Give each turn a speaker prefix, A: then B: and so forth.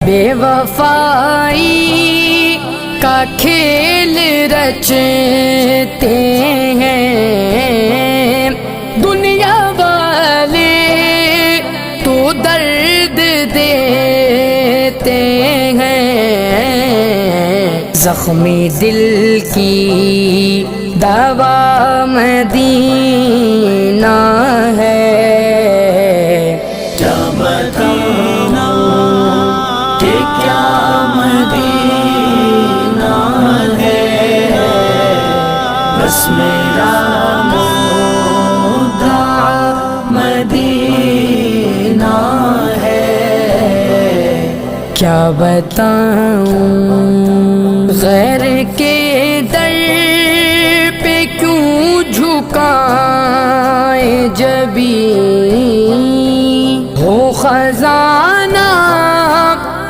A: بے وفائی کا کھیل رچتے ہیں دنیا والے تو درد دیتے ہیں، زخمی دل کی دوا مدینہ ہے۔
B: کیا بتاؤں کہ کیا مدینہ ہے، بس میرا مدعا مدینہ ہے۔
A: کیا بتاؤں غیر کے در پہ کیوں جھکائے جبیں، ہو خزانہ